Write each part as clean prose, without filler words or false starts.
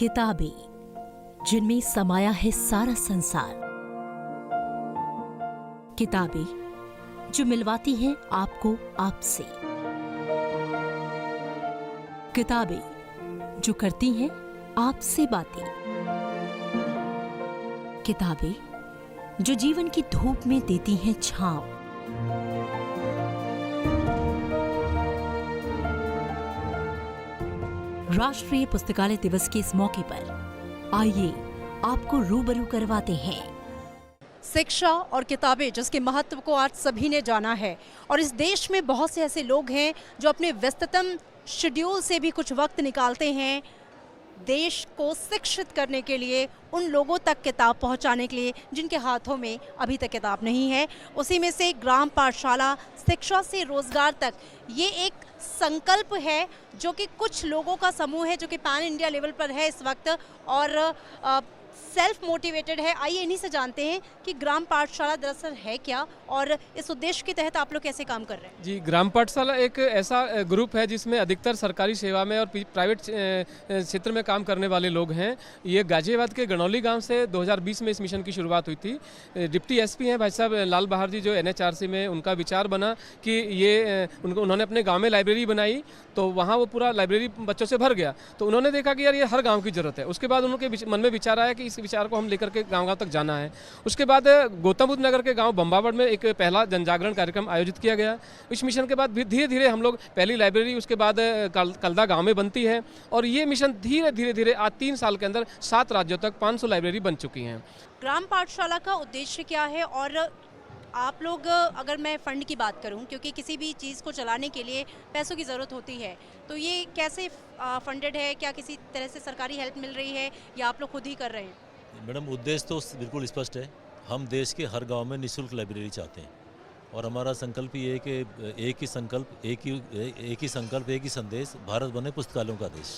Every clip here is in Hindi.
किताबें जिनमें समाया है सारा संसार। किताबें जो मिलवाती हैं आपको आपसे। किताबें जो करती हैं आपसे बातें। किताबें जो जीवन की धूप में देती हैं छांव। राष्ट्रीय पुस्तकालय दिवस के इस मौके पर आइए आपको रूबरू करवाते हैं। शिक्षा और किताबें जिसके महत्व को आज सभी ने जाना है, और इस देश में बहुत से ऐसे लोग हैं जो अपने व्यस्ततम शेड्यूल से भी कुछ वक्त निकालते हैं देश को शिक्षित करने के लिए, उन लोगों तक किताब पहुंचाने के लिए जिनके हाथों में अभी तक किताब नहीं है। उसी में से ग्राम पाठशाला शिक्षा से रोजगार तक ये एक संकल्प है जो कि कुछ लोगों का समूह है जो कि पैन इंडिया लेवल पर है इस वक्त और सेल्फ मोटिवेटेड है। आइए इन्हीं से जानते हैं कि ग्राम पाठशाला दरअसल है क्या और इस उद्देश्य के तहत आप लोग कैसे काम कर रहे हैं। जी, ग्राम पाठशाला एक ऐसा ग्रुप है जिसमें अधिकतर सरकारी सेवा में और प्राइवेट क्षेत्र में काम करने वाले लोग हैं। ये गाजियाबाद के गनौली गांव से 2020 में इस मिशन की शुरुआत हुई थी। डिप्टी एसपी हैं भाई साहब लाल बहार जी, जो NHRC में उनका विचार बना कि ये उन्होंने अपने गाँव में लाइब्रेरी बनाई, तो वहाँ वो पूरा लाइब्रेरी बच्चों से भर गया। तो उन्होंने देखा कि यार ये हर गाँव की जरूरत है। उसके बाद उनके मन में विचार आया कि इस विचार को हम लेकर के गांव-गांव तक जाना है। उसके बाद गौतम बुद्ध नगर के गांव बम्बावड़ में एक पहला जनजागरण कार्यक्रम आयोजित किया गया। इस मिशन के बाद धीरे धीरे हम लोग पहली लाइब्रेरी, उसके बाद कलदा गांव में बनती है, और ये मिशन धीरे धीरे आज 3 साल के अंदर 7 राज्यों तक 500 लाइब्रेरी बन चुकी हैं। ग्राम पाठशाला का उद्देश्य क्या है, और आप लोग, अगर मैं फ़ंड की बात करूं, क्योंकि किसी भी चीज़ को चलाने के लिए पैसों की ज़रूरत होती है, तो ये कैसे फंडेड है? क्या किसी तरह से सरकारी हेल्प मिल रही है या आप लोग खुद ही कर रहे हैं? मैडम, उद्देश्य तो बिल्कुल स्पष्ट है। हम देश के हर गांव में निःशुल्क लाइब्रेरी चाहते हैं, और हमारा संकल्प ये है कि एक ही संकल्प एक ही संदेश, भारत बने पुस्तकालयों का देश।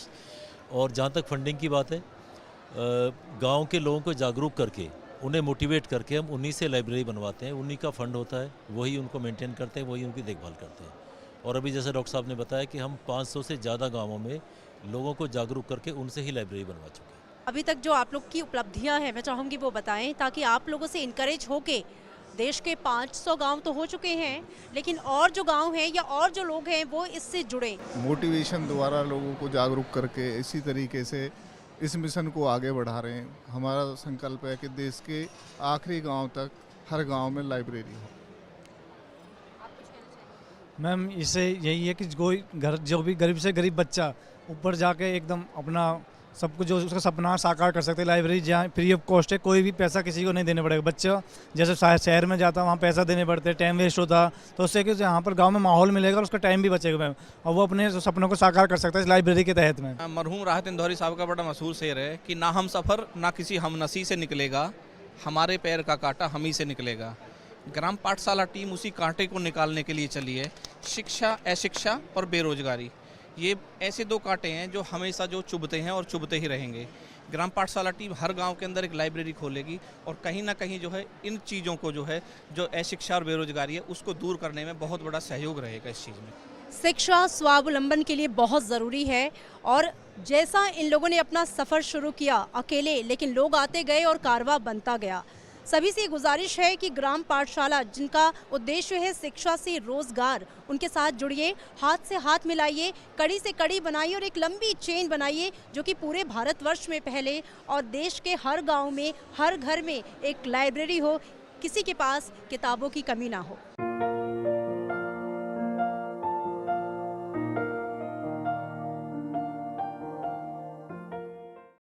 और जहाँ तक फंडिंग की बात है, गांव के लोगों को जागरूक करके, उन्हें मोटिवेट करके हम उन्हीं से लाइब्रेरी बनवाते हैं। उन्हीं का फंड होता है, वही उनको मेंटेन करते हैं, वही उनकी देखभाल करते हैं। और अभी जैसे डॉक्टर साहब ने बताया कि हम 500 से ज़्यादा गाँवों में लोगों को जागरूक करके उनसे ही लाइब्रेरी बनवा चुके हैं। अभी तक जो आप लोग की उपलब्धियां हैं, मैं चाहूँगी वो बताएं, ताकि आप लोगों से इनकरेज होके, देश के 500 गांव तो हो चुके हैं, लेकिन और जो गांव हैं या और जो लोग हैं वो इससे जुड़े। मोटिवेशन द्वारा लोगों को जागरूक करके इसी तरीके से इस मिशन को आगे बढ़ा रहे हैं। हमारा संकल्प है कि देश के आखिरी गांव तक हर गांव में लाइब्रेरी हो। मैम, इससे यही है कि कोई घर, जो भी गरीब से गरीब बच्चा ऊपर जाके एकदम अपना सब कुछ जो उसका सपना साकार कर सकते हैं। लाइब्रेरी जहाँ फ्री ऑफ कॉस्ट है, कोई भी पैसा किसी को नहीं देने पड़ेगा। बच्चा जैसे शहर में जाता है वहाँ पैसा देने पड़ते हैं, टाइम वेस्ट होता, तो उससे कि यहाँ पर गांव में माहौल मिलेगा और उसका टाइम भी बचेगा मैम, और वो अपने सपनों को साकार कर सकता है इस लाइब्रेरी के तहत में। मरहूम राहत इंदौरी साहब का बड़ा मशहूर शेर है कि ना हम सफ़र ना किसी हमनसी से निकलेगा, हमारे पैर का कांटा हम ही से निकलेगा। ग्राम पाठशाला टीम उसी कांटे को निकालने के लिए चली है। शिक्षा, अशिक्षा और बेरोजगारी, ये ऐसे 2 कांटे हैं जो हमेशा जो चुभते हैं और चुभते ही रहेंगे। ग्राम पाठशाला टीम हर गांव के अंदर एक लाइब्रेरी खोलेगी, और कहीं ना कहीं जो है इन चीज़ों को, जो है जो अशिक्षा और बेरोजगारी है, उसको दूर करने में बहुत बड़ा सहयोग रहेगा इस चीज़ में। शिक्षा स्वावलंबन के लिए बहुत ज़रूरी है, और जैसा इन लोगों ने अपना सफ़र शुरू किया अकेले, लेकिन लोग आते गए और कारवां बनता गया। सभी से गुजारिश है कि ग्राम पाठशाला जिनका उद्देश्य है शिक्षा से रोजगार, उनके साथ जुड़िए, हाथ से हाथ मिलाइए, कड़ी से कड़ी बनाइए और एक लंबी चेन बनाइए जो कि पूरे भारतवर्ष में फैले, और देश के हर गांव में, हर घर में एक लाइब्रेरी हो, किसी के पास किताबों की कमी ना हो।